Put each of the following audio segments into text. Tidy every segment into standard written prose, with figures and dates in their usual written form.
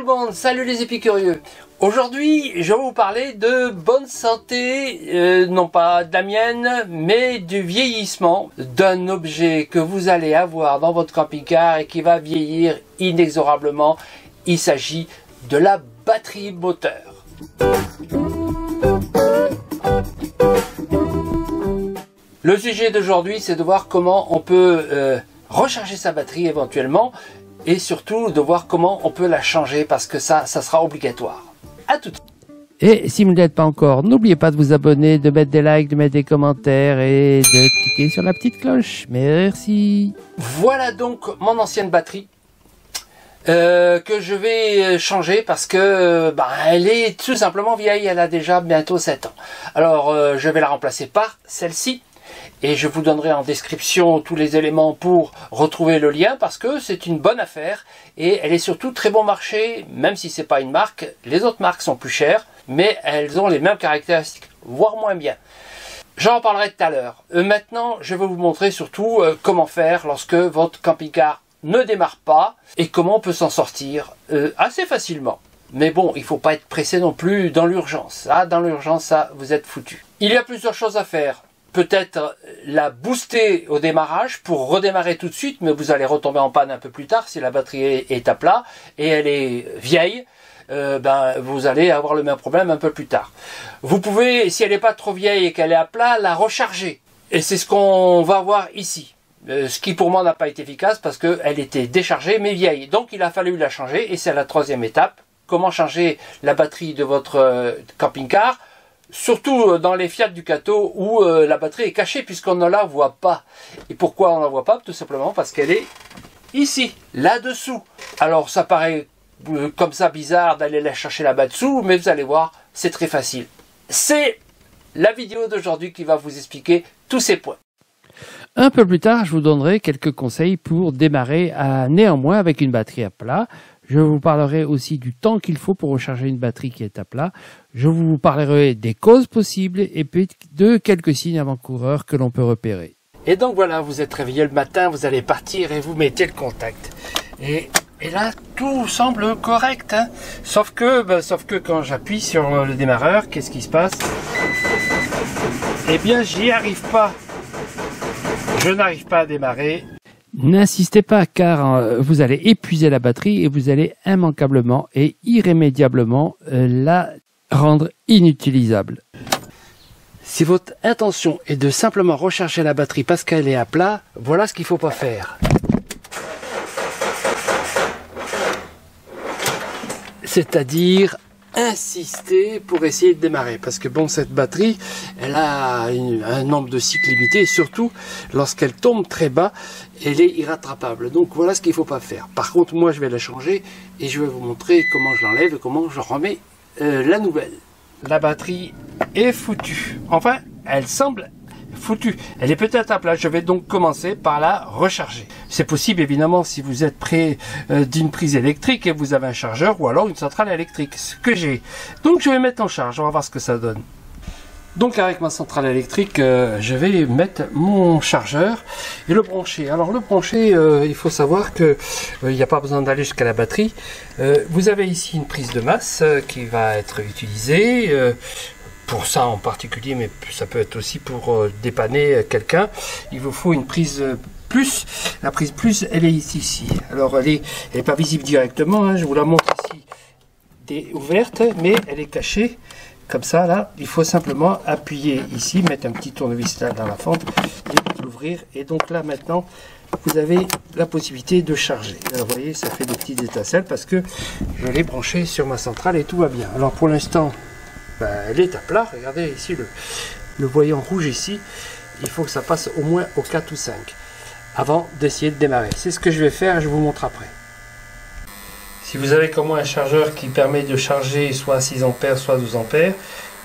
monde, salut les épicurieux. Aujourd'hui, je vais vous parler de bonne santé, non pas de la mienne, mais du vieillissement d'un objet que vous allez avoir dans votre camping-car et qui va vieillir inexorablement. Il s'agit de la batterie moteur. Le sujet d'aujourd'hui, c'est de voir comment on peut recharger sa batterie éventuellement et surtout de voir comment on peut la changer parce que ça sera obligatoire. À tout de suite. Et si vous ne l'êtes pas encore, n'oubliez pas de vous abonner, de mettre des likes, de mettre des commentaires et de cliquer sur la petite cloche. Merci. Voilà donc mon ancienne batterie que je vais changer parce que elle est tout simplement vieille, elle a déjà bientôt 7 ans. Alors je vais la remplacer par celle-ci. Et je vous donnerai en description tous les éléments pour retrouver le lien parce que c'est une bonne affaire et elle est surtout très bon marché, même si c'est pas une marque. Les autres marques sont plus chères, mais elles ont les mêmes caractéristiques, voire moins bien. J'en parlerai tout à l'heure. Maintenant, je vais vous montrer surtout comment faire lorsque votre camping-car ne démarre pas et comment on peut s'en sortir assez facilement. Mais bon, il faut pas être pressé non plus dans l'urgence. Ah, dans l'urgence, ça, vous êtes foutu. Il y a plusieurs choses à faire. Peut-être la booster au démarrage pour redémarrer tout de suite, mais vous allez retomber en panne un peu plus tard si la batterie est à plat et elle est vieille. Vous allez avoir le même problème un peu plus tard. Vous pouvez, si elle n'est pas trop vieille et qu'elle est à plat, la recharger. Et c'est ce qu'on va voir ici. Ce qui pour moi n'a pas été efficace parce qu'elle était déchargée mais vieille. Donc il a fallu la changer et c'est la troisième étape. Comment changer la batterie de votre camping-car? Surtout dans les Fiat Ducato où la batterie est cachée puisqu'on ne la voit pas. Et pourquoi on ne la voit pas? Tout simplement parce qu'elle est ici, là-dessous. Alors ça paraît comme ça bizarre d'aller la chercher là-bas dessous, mais vous allez voir, c'est très facile. C'est la vidéo d'aujourd'hui qui va vous expliquer tous ces points. Un peu plus tard, je vous donnerai quelques conseils pour démarrer néanmoins avec une batterie à plat. Je vous parlerai aussi du temps qu'il faut pour recharger une batterie qui est à plat. Je vous parlerai des causes possibles et puis de quelques signes avant-coureurs que l'on peut repérer. Et donc voilà, vous êtes réveillé le matin, vous allez partir et vous mettez le contact. Et là, tout semble correct. Hein, sauf que quand j'appuie sur le démarreur, qu'est-ce qui se passe? Eh bien, j'y arrive pas. Je n'arrive pas à démarrer. N'insistez pas car vous allez épuiser la batterie et vous allez immanquablement et irrémédiablement la rendre inutilisable. Si votre intention est de simplement recharger la batterie parce qu'elle est à plat, voilà ce qu'il ne faut pas faire. C'est-à-dire insister pour essayer de démarrer parce que bon, cette batterie elle a un nombre de cycles limité et surtout lorsqu'elle tombe très bas elle est irrattrapable, donc voilà ce qu'il ne faut pas faire. Par contre moi je vais la changer et je vais vous montrer comment je l'enlève et comment je remets la nouvelle. La batterie est foutue, enfin elle semble foutue, elle est peut-être à plat. Je vais donc commencer par la recharger. C'est possible évidemment si vous êtes près d'une prise électrique et vous avez un chargeur ou alors une centrale électrique, ce que j'ai. Donc je vais mettre en charge, on va voir ce que ça donne. Donc avec ma centrale électrique, je vais mettre mon chargeur et le brancher. Alors le brancher, il faut savoir que il n'y a pas besoin d'aller jusqu'à la batterie. Vous avez ici une prise de masse qui va être utilisée. Pour ça en particulier, mais ça peut être aussi pour dépanner quelqu'un. Il vous faut une prise plus. La prise plus, elle est ici. Alors elle est pas visible directement, hein, je vous la montre ici. Elle est ouverte, mais elle est cachée. Comme ça, là, il faut simplement appuyer ici, mettre un petit tournevis là dans la fente et l'ouvrir. Et donc là, maintenant, vous avez la possibilité de charger. Alors vous voyez, ça fait des petites étincelles parce que je l'ai branché sur ma centrale et tout va bien. Alors pour l'instant, elle est à plat. Regardez ici le voyant rouge ici. Il faut que ça passe au moins au 4 ou 5 avant d'essayer de démarrer. C'est ce que je vais faire et je vous montre après. Si vous avez comme moi un chargeur qui permet de charger soit à 6 ampères soit à 12 ampères,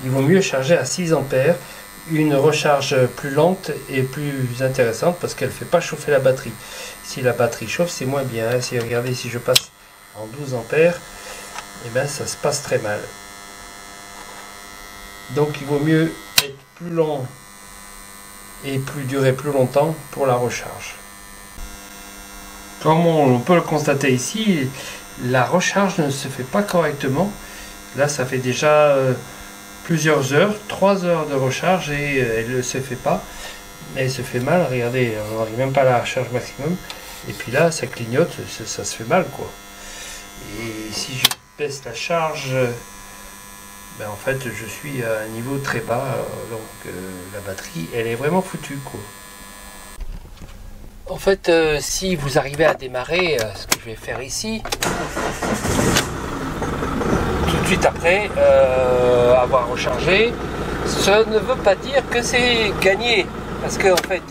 il vaut mieux charger à 6 ampères. Une recharge plus lente et plus intéressante parce qu'elle ne fait pas chauffer la batterie. Si la batterie chauffe, c'est moins bien. Si regardez, si je passe en 12 ampères, eh bien, ça se passe très mal. Donc il vaut mieux être plus lent et durer plus longtemps pour la recharge. Comme on peut le constater ici, la recharge ne se fait pas correctement. Là, ça fait déjà plusieurs heures, 3 heures de recharge et elle ne se fait pas. Elle se fait mal, regardez, on n'arrive même pas à la recharge maximum. Et puis là, ça clignote, ça se fait mal, quoi. Et si je baisse la charge, ben en fait, je suis à un niveau très bas, donc la batterie, elle est vraiment foutue, quoi. En fait, si vous arrivez à démarrer, ce que je vais faire ici, tout de suite après avoir rechargé, ça ne veut pas dire que c'est gagné, parce que en fait,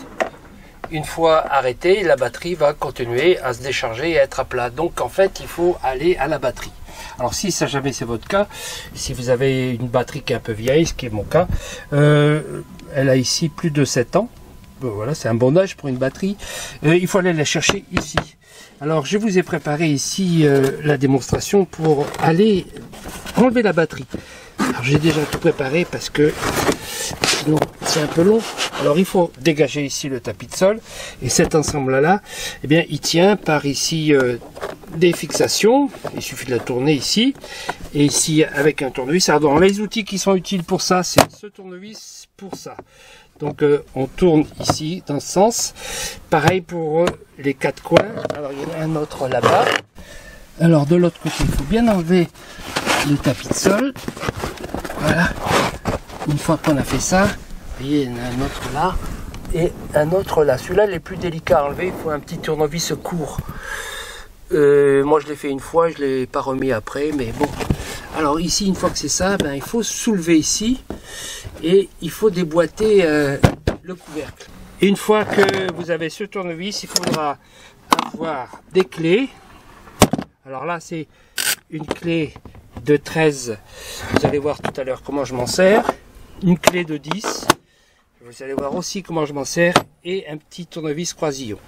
une fois arrêté, la batterie va continuer à se décharger et à être à plat. Donc en fait, il faut aller à la batterie. Alors si ça jamais c'est votre cas, si vous avez une batterie qui est un peu vieille, ce qui est mon cas, elle a ici plus de 7 ans. Voilà, c'est un bon âge pour une batterie. Il faut aller la chercher ici. Alors je vous ai préparé ici la démonstration pour aller enlever la batterie. Alors j'ai déjà tout préparé parce que sinon c'est un peu long. Alors il faut dégager ici le tapis de sol et cet ensemble là, eh bien il tient par ici des fixations. Il suffit de la tourner ici et ici avec un tournevis. Alors les outils qui sont utiles pour ça, c'est ce tournevis pour ça. Donc on tourne ici dans ce sens. Pareil pour les 4 coins. Alors il y en a un autre là-bas. Alors de l'autre côté, il faut bien enlever le tapis de sol. Voilà. Une fois qu'on a fait ça, vous voyez, il y en a un autre là et un autre là. Celui-là, il est plus délicat à enlever. Il faut un petit tournevis court. Moi, je l'ai fait une fois, je ne l'ai pas remis après, mais bon. Alors ici, une fois que c'est ça, ben, il faut soulever ici et il faut déboîter le couvercle. Et une fois que vous avez ce tournevis, il faudra avoir des clés. Alors là, c'est une clé de 13. Vous allez voir tout à l'heure comment je m'en sers. Une clé de 10. Vous allez voir aussi comment je m'en sers. Et un petit tournevis croisillon.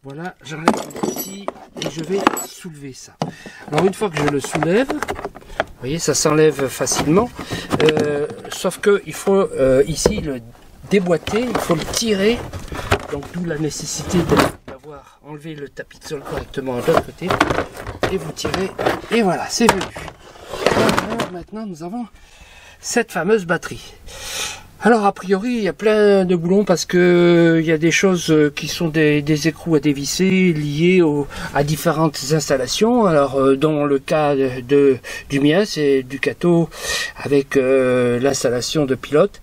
Voilà, j'enlève ici et je vais soulever ça. Alors une fois que je le soulève, vous voyez, ça s'enlève facilement. Sauf que il faut ici le déboîter, il faut le tirer. Donc d'où la nécessité d'avoir enlevé le tapis de sol correctement de l'autre côté. Et vous tirez, et voilà, c'est venu. Alors, maintenant nous avons cette fameuse batterie. Alors a priori il y a plein de boulons parce que il y a des choses qui sont des écrous à dévisser liés à différentes installations. Alors dans le cas du mien, c'est du Kato avec l'installation de pilote.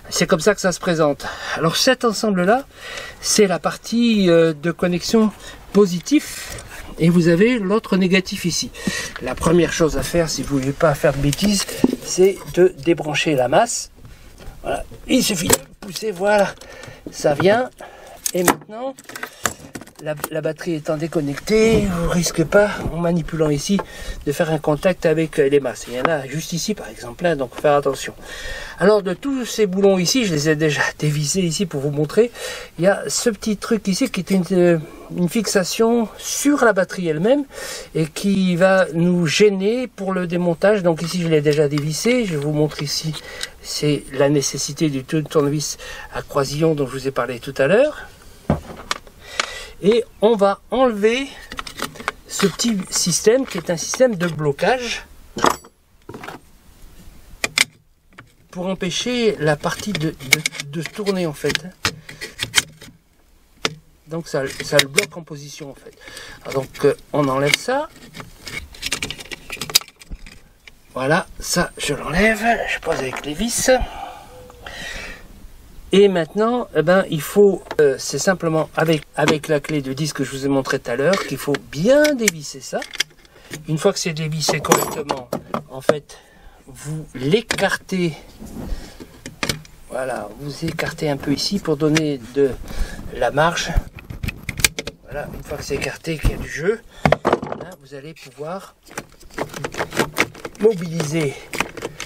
C'est comme ça que ça se présente. Alors cet ensemble là, c'est la partie de connexion positif. Et vous avez l'autre négatif ici. La première chose à faire, si vous ne voulez pas faire de bêtises, c'est de débrancher la masse. Voilà. Il suffit de pousser, voilà, ça vient. Et maintenant, la batterie étant déconnectée, vous ne risquez pas, en manipulant ici, de faire un contact avec les masses. Il y en a juste ici, par exemple, hein, donc faire attention. Alors, de tous ces boulons ici, je les ai déjà dévissés ici pour vous montrer. Il y a ce petit truc ici qui est une fixation sur la batterie elle-même et qui va nous gêner pour le démontage. Donc ici, je l'ai déjà dévissé. Je vous montre ici, c'est la nécessité du tournevis à croisillon dont je vous ai parlé tout à l'heure. Et on va enlever ce petit système qui est un système de blocage pour empêcher la partie de tourner en fait. Donc ça le bloque en position en fait. Alors donc on enlève ça. Voilà, ça je l'enlève, je pose avec les vis. Et maintenant, eh ben, il faut, c'est simplement avec la clé de 10 que je vous ai montré tout à l'heure, qu'il faut bien dévisser ça. Une fois que c'est dévissé correctement, en fait, vous l'écartez. Voilà, vous écartez un peu ici pour donner de la marge. Voilà, une fois que c'est écarté, qu'il y a du jeu, là, vous allez pouvoir mobiliser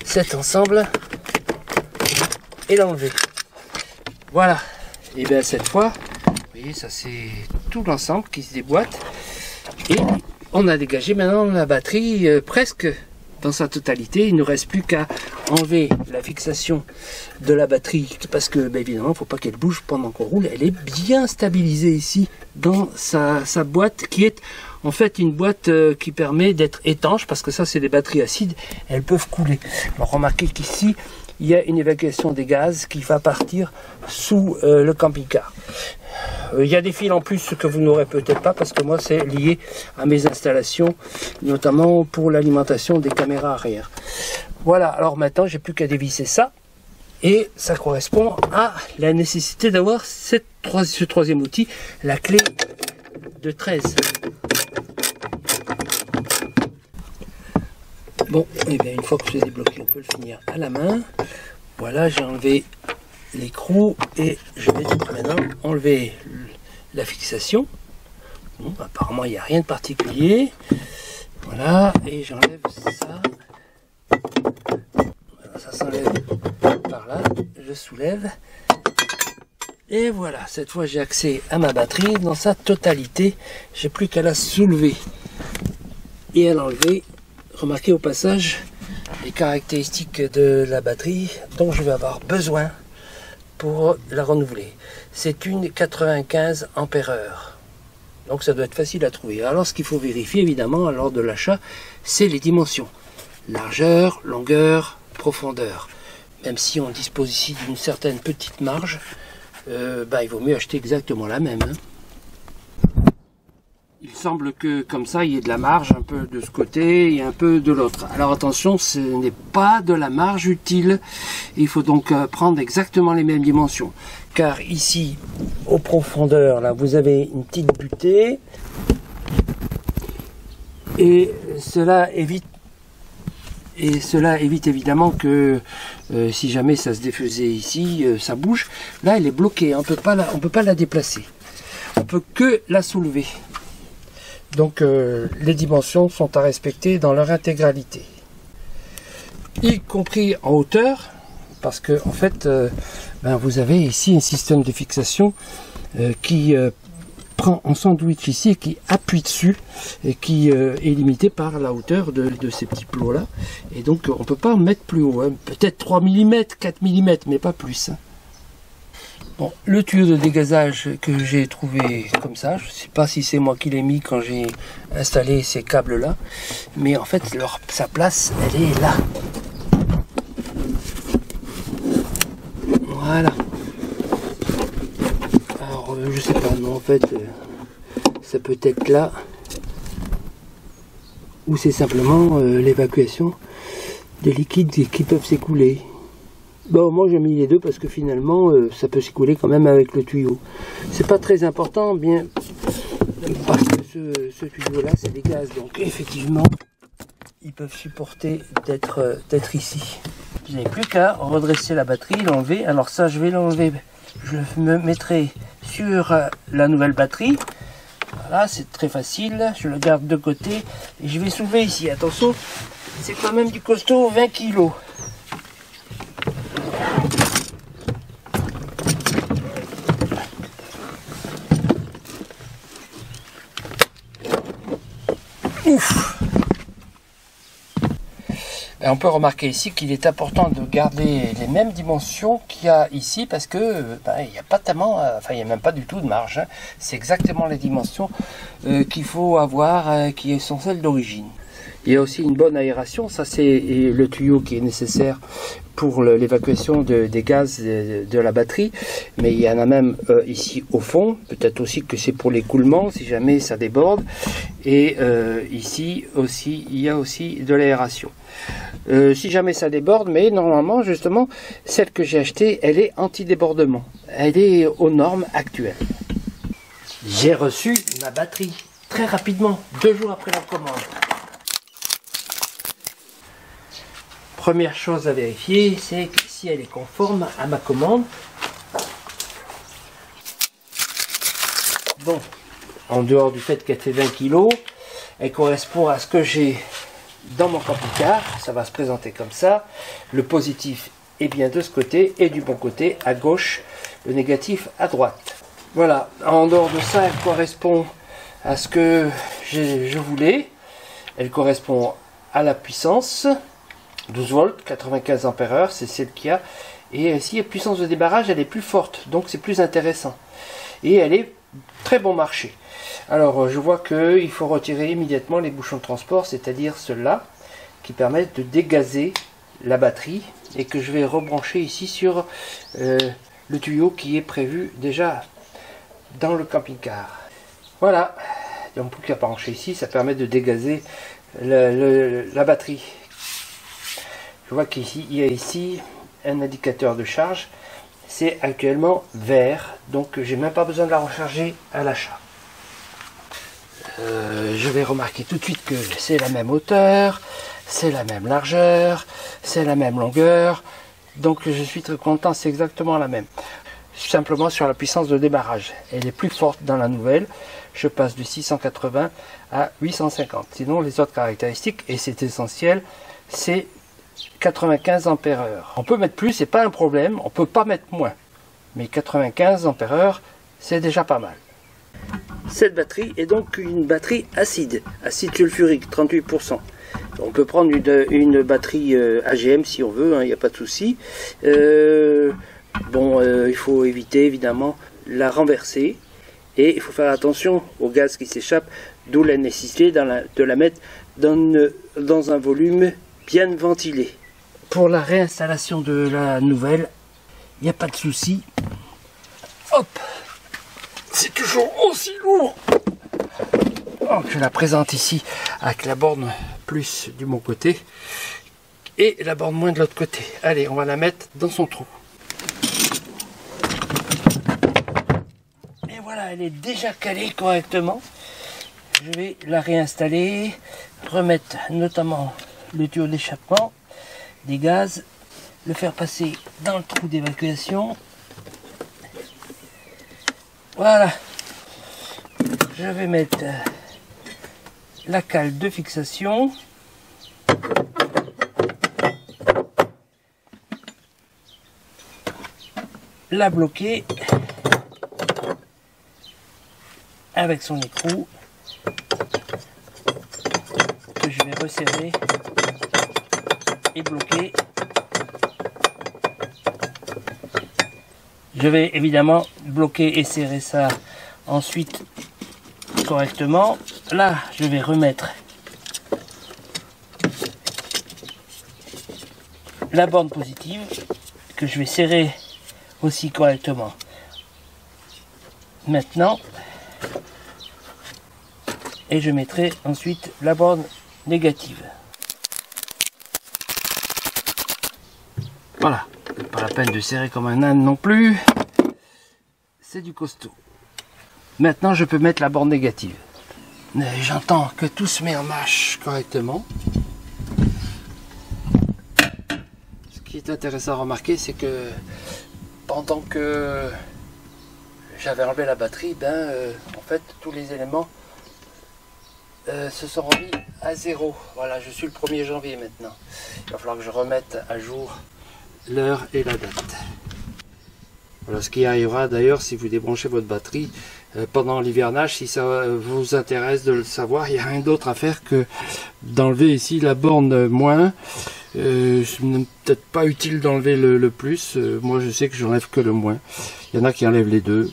cet ensemble et l'enlever. Voilà, et bien cette fois, vous voyez, ça c'est tout l'ensemble qui se déboîte. Et on a dégagé maintenant la batterie presque dans sa totalité. Il ne reste plus qu'à enlever la fixation de la batterie parce que bien évidemment, il ne faut pas qu'elle bouge pendant qu'on roule. Elle est bien stabilisée ici dans sa boîte qui est en fait une boîte qui permet d'être étanche, parce que ça c'est des batteries acides, elles peuvent couler. Alors remarquez qu'ici il y a une évacuation des gaz qui va partir sous le camping-car. Il y a des fils en plus que vous n'aurez peut-être pas, parce que moi c'est lié à mes installations, notamment pour l'alimentation des caméras arrière. Voilà, alors maintenant j'ai plus qu'à dévisser ça, et ça correspond à la nécessité d'avoir ce troisième outil, la clé de 13. Bon, et bien une fois que c'est débloqué, on peut le finir à la main. Voilà, j'ai enlevé l'écrou et je vais maintenant enlever la fixation. Bon, apparemment il n'y a rien de particulier. Voilà, et j'enlève ça. Voilà, ça s'enlève par là, je soulève. Et voilà, cette fois j'ai accès à ma batterie dans sa totalité. J'ai plus qu'à la soulever et à l'enlever. Remarquez au passage les caractéristiques de la batterie dont je vais avoir besoin pour la renouveler. C'est une 95 ampères-heure. Donc ça doit être facile à trouver. Alors ce qu'il faut vérifier évidemment lors de l'achat, c'est les dimensions. Largeur, longueur, profondeur. Même si on dispose ici d'une certaine petite marge, il vaut mieux acheter exactement la même. Il semble que comme ça il y ait de la marge un peu de ce côté et un peu de l'autre. Alors attention, ce n'est pas de la marge utile. Il faut donc prendre exactement les mêmes dimensions. Car ici, aux profondeurs, là, vous avez une petite butée. Et cela évite évidemment que si jamais ça se défaisait ici, ça bouge. Là, elle est bloquée. On peut pas la déplacer. On peut que la soulever. Donc les dimensions sont à respecter dans leur intégralité, y compris en hauteur, parce que en fait vous avez ici un système de fixation qui prend en sandwich ici et qui appuie dessus et qui est limité par la hauteur de ces petits plots là, et donc on peut pas mettre plus haut, hein. Peut-être 3 mm, 4 mm, mais pas plus, hein. Bon, le tuyau de dégazage que j'ai trouvé comme ça, je ne sais pas si c'est moi qui l'ai mis quand j'ai installé ces câbles là, mais en fait sa place elle est là. Voilà. Alors je sais pas, mais en fait ça peut être là, ou c'est simplement l'évacuation des liquides qui peuvent s'écouler. Bon, moi j'ai mis les deux parce que finalement ça peut s'écouler quand même avec le tuyau. C'est pas très important, bien parce que ce tuyau là c'est des gaz, donc effectivement ils peuvent supporter d'être ici. Je n'ai plus qu'à redresser la batterie, l'enlever. Alors ça je vais l'enlever, je me mettrai sur la nouvelle batterie. Voilà, c'est très facile, je le garde de côté et je vais soulever ici. Attention, c'est quand même du costaud, 20 kg. Ouf. Et on peut remarquer ici qu'il est important de garder les mêmes dimensions qu'il y a ici, parce que il n'y a pas tellement, il n'y a même pas du tout de marge, hein. C'est exactement les dimensions qu'il faut avoir, qui sont celles d'origine. Il y a aussi une bonne aération, ça c'est le tuyau qui est nécessaire pour l'évacuation des gaz de la batterie, mais il y en a même ici au fond, peut-être aussi que c'est pour l'écoulement si jamais ça déborde, et ici aussi il y a aussi de l'aération. Si jamais ça déborde, mais normalement justement celle que j'ai achetée elle est anti-débordement, elle est aux normes actuelles. J'ai reçu ma batterie très rapidement, 2 jours après la commande. Première chose à vérifier, c'est que si elle est conforme à ma commande. Bon, en dehors du fait qu'elle fait 20 kg, elle correspond à ce que j'ai dans mon camping-car. Ça va se présenter comme ça. Le positif est bien de ce côté et du bon côté à gauche, le négatif à droite. Voilà, en dehors de ça, elle correspond à ce que je voulais. Elle correspond à la puissance. 12 volts, 95 ampères-heure, c'est celle qu'il y a. Et ici, la puissance de débarrage, elle est plus forte, donc c'est plus intéressant. Et elle est très bon marché. Alors je vois qu'il faut retirer immédiatement les bouchons de transport, c'est-à-dire ceux-là qui permettent de dégazer la batterie et que je vais rebrancher ici sur le tuyau qui est prévu déjà dans le camping-car. Voilà, donc plus qu'à brancher ici, ça permet de dégazer la batterie. Je vois qu'ici il y a ici un indicateur de charge, c'est actuellement vert, donc j'ai même pas besoin de la recharger à l'achat. Je vais remarquer tout de suite que c'est la même hauteur, c'est la même largeur, c'est la même longueur, donc je suis très content, c'est exactement la même. Simplement sur la puissance de démarrage, elle est plus forte dans la nouvelle, je passe de 680 à 850. Sinon les autres caractéristiques, et c'est essentiel, c'est 95 ampères-heure. On peut mettre plus, c'est pas un problème, on peut pas mettre moins, mais 95 ampères-heure, c'est déjà pas mal. Cette batterie est donc une batterie acide sulfurique, 38%. On peut prendre une batterie AGM si on veut, il n'y a pas de souci. Il faut éviter évidemment la renverser et il faut faire attention au gaz qui s'échappe, d'où la nécessité de la mettre dans un volume bien ventilé. Pour la réinstallation de la nouvelle, il n'y a pas de souci. Hop! C'est toujours aussi lourd. Oh, je la présente ici avec la borne plus du bon côté et la borne moins de l'autre côté. Allez, on va la mettre dans son trou. Et voilà, elle est déjà calée correctement. Je vais la réinstaller, remettre notamment le tuyau d'échappement des gaz, le faire passer dans le trou d'évacuation. Voilà, je vais mettre la cale de fixation, la bloquer avec son écrou que je vais resserrer et bloquer. Je vais évidemment bloquer et serrer ça ensuite correctement. Là, je vais remettre la borne positive que je vais serrer aussi correctement. Maintenant, et je mettrai ensuite la borne négative. Voilà, pas la peine de serrer comme un âne non plus. C'est du costaud. Maintenant, je peux mettre la borne négative. J'entends que tout se met en marche correctement. Ce qui est intéressant à remarquer, c'est que pendant que j'avais enlevé la batterie, en fait, tous les éléments se sont remis à zéro. Voilà, je suis le 1er janvier maintenant. Il va falloir que je remette à jour l'heure et la date. Voilà ce qui arrivera d'ailleurs si vous débranchez votre batterie pendant l'hivernage. Si ça vous intéresse de le savoir, il n'y a rien d'autre à faire que d'enlever ici la borne moins. C'est peut-être pas utile d'enlever le plus. Moi je sais que j'enlève que le moins. Il y en a qui enlèvent les deux.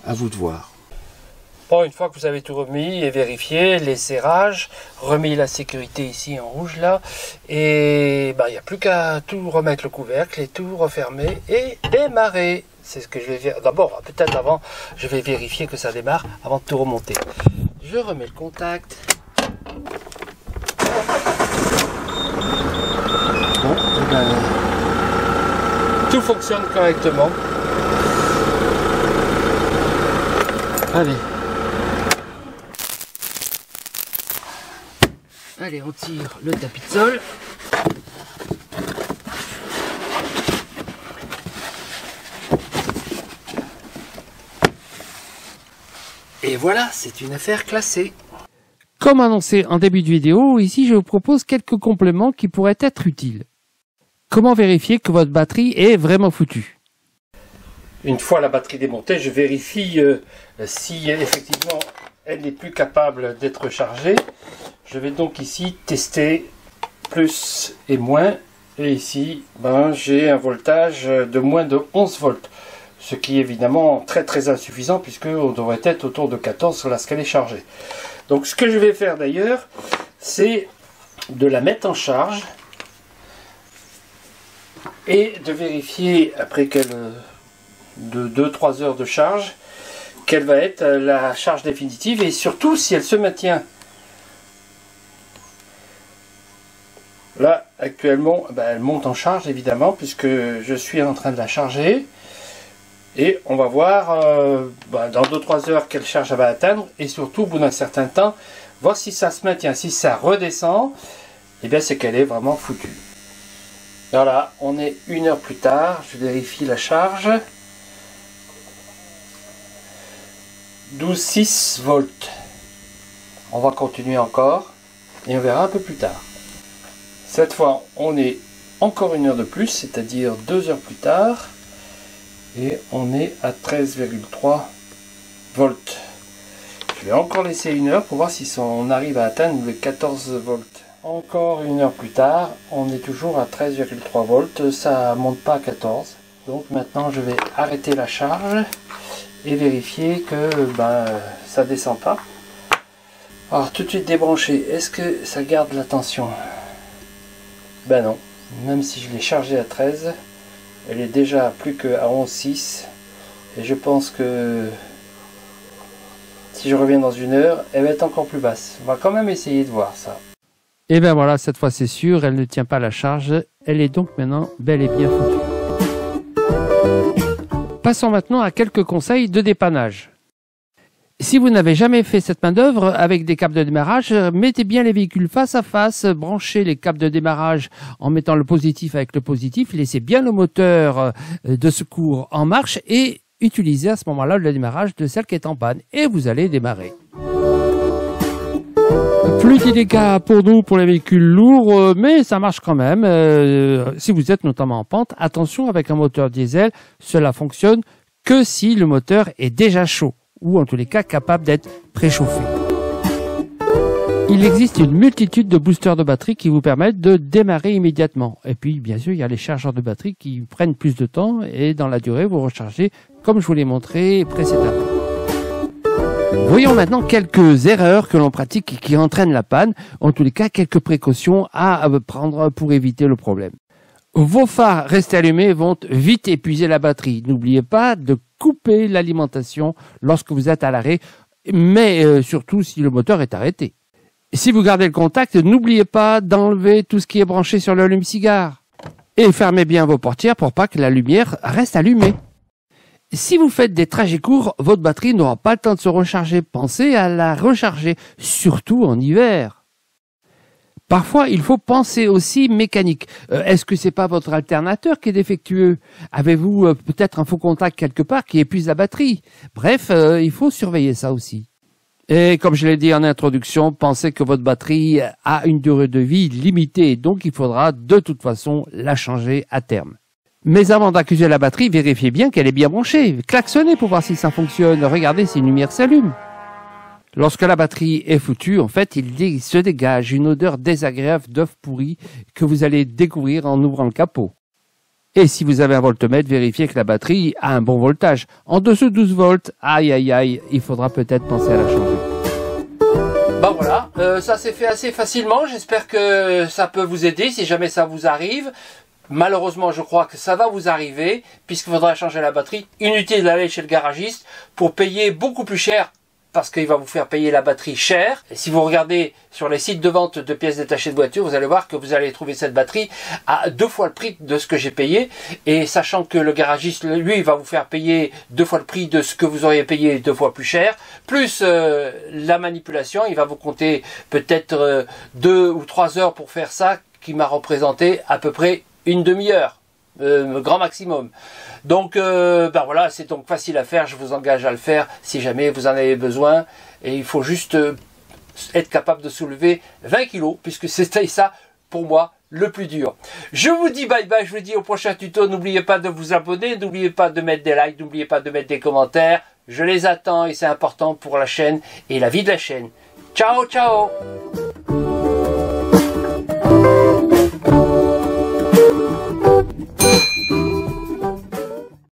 À vous de voir. Bon, une fois que vous avez tout remis et vérifié les serrages, remis la sécurité ici en rouge là, et il n'y a plus qu'à tout remettre le couvercle et tout refermer et démarrer. C'est ce que je vais faire. D'abord, peut-être avant, je vais vérifier que ça démarre avant de tout remonter. Je remets le contact. Bon, tout fonctionne correctement. Allez. Allez, on tire le tapis de sol. Et voilà, c'est une affaire classée. Comme annoncé en début de vidéo, ici je vous propose quelques compléments qui pourraient être utiles. Comment vérifier que votre batterie est vraiment foutue? Une fois la batterie démontée, je vérifie si effectivement elle n'est plus capable d'être chargée. Je vais donc ici tester plus et moins. Et ici, j'ai un voltage de moins de 11 volts. ce qui est évidemment très très insuffisant puisque on devrait être autour de 14 lorsqu'elle est chargée. Donc ce que je vais faire d'ailleurs, c'est de la mettre en charge et de vérifier après de 2-3 heures de charge quelle va être la charge définitive et surtout si elle se maintient. Là actuellement elle monte en charge évidemment puisque je suis en train de la charger et on va voir dans 2-3 heures quelle charge elle va atteindre et surtout au bout d'un certain temps voir si ça se maintient. Si ça redescend, et bien c'est qu'elle est vraiment foutue. Voilà, on est 1 heure plus tard, je vérifie la charge. 12,6 volts. On va continuer encore et on verra un peu plus tard. Cette fois, on est encore 1 heure de plus, c'est-à-dire 2 heures plus tard. Et on est à 13,3 volts. Je vais encore laisser 1 heure pour voir si on arrive à atteindre les 14 volts. Encore 1 heure plus tard, on est toujours à 13,3 volts, ça monte pas à 14. Donc maintenant je vais arrêter la charge et vérifier que ça descend pas. Alors tout de suite débranché, est-ce que ça garde la tension? Ben non, même si je l'ai chargé à 13, elle est déjà plus qu'à 11,6 et je pense que si je reviens dans 1 heure, elle va être encore plus basse. On va quand même essayer de voir ça. Et bien voilà, cette fois c'est sûr, elle ne tient pas la charge. Elle est donc maintenant bel et bien foutue. Passons maintenant à quelques conseils de dépannage. Si vous n'avez jamais fait cette main-d'œuvre avec des câbles de démarrage, mettez bien les véhicules face à face, branchez les câbles de démarrage en mettant le positif avec le positif, laissez bien le moteur de secours en marche et utilisez à ce moment-là le démarrage de celle qui est en panne et vous allez démarrer. Plus délicat pour nous, pour les véhicules lourds, mais ça marche quand même. Si vous êtes notamment en pente, attention avec un moteur diesel, cela fonctionne que si le moteur est déjà chaud, ou en tous les cas capable d'être préchauffé. Il existe une multitude de boosters de batterie qui vous permettent de démarrer immédiatement. Et puis, bien sûr, il y a les chargeurs de batterie qui prennent plus de temps et dans la durée, vous rechargez comme je vous l'ai montré précédemment. Voyons maintenant quelques erreurs que l'on pratique et qui entraînent la panne. En tous les cas, quelques précautions à prendre pour éviter le problème. Vos phares restés allumés vont vite épuiser la batterie. N'oubliez pas de couper l'alimentation lorsque vous êtes à l'arrêt, mais surtout si le moteur est arrêté. Si vous gardez le contact, n'oubliez pas d'enlever tout ce qui est branché sur l'allume-cigare. Et fermez bien vos portières pour pas que la lumière reste allumée. Si vous faites des trajets courts, votre batterie n'aura pas le temps de se recharger. Pensez à la recharger, surtout en hiver. Parfois, il faut penser aussi mécanique. Est-ce que c'est pas votre alternateur qui est défectueux? Avez-vous peut-être un faux contact quelque part qui épuise la batterie? Bref, il faut surveiller ça aussi. Et comme je l'ai dit en introduction, pensez que votre batterie a une durée de vie limitée, donc il faudra de toute façon la changer à terme. Mais avant d'accuser la batterie, vérifiez bien qu'elle est bien branchée. Klaxonnez pour voir si ça fonctionne. Regardez si une lumière s'allume. Lorsque la batterie est foutue, en fait, il se dégage une odeur désagréable d'œuf pourri que vous allez découvrir en ouvrant le capot. Et si vous avez un voltmètre, vérifiez que la batterie a un bon voltage. En dessous de 12 volts, aïe aïe aïe, il faudra peut-être penser à la changer. Bon voilà, ça s'est fait assez facilement. J'espère que ça peut vous aider si jamais ça vous arrive. Malheureusement, je crois que ça va vous arriver puisqu'il faudra changer la batterie. Inutile d'aller chez le garagiste pour payer beaucoup plus cher parce qu'il va vous faire payer la batterie cher. Et si vous regardez sur les sites de vente de pièces détachées de voitures, vous allez voir que vous allez trouver cette batterie à 2 fois le prix de ce que j'ai payé. Et sachant que le garagiste, lui, va vous faire payer 2 fois le prix de ce que vous auriez payé 2 fois plus cher, plus la manipulation, il va vous compter peut-être 2 ou 3 heures pour faire ça, qui m'a représenté à peu près une demi-heure, grand maximum. Donc voilà, c'est donc facile à faire, je vous engage à le faire si jamais vous en avez besoin. Et il faut juste être capable de soulever 20 kilos, puisque c'était ça, pour moi, le plus dur. Je vous dis bye bye, je vous dis au prochain tuto. N'oubliez pas de vous abonner, n'oubliez pas de mettre des likes, n'oubliez pas de mettre des commentaires. Je les attends et c'est important pour la chaîne et la vie de la chaîne. Ciao, ciao!